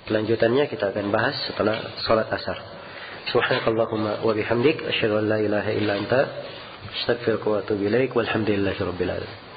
Kelanjutannya kita akan bahas setelah salat asar. Subhanakallahumma wa bihamdik asyhadu an la ilaha illa anta astaghfiruka wa atubu ilaik walhamdulillahirabbil alamin.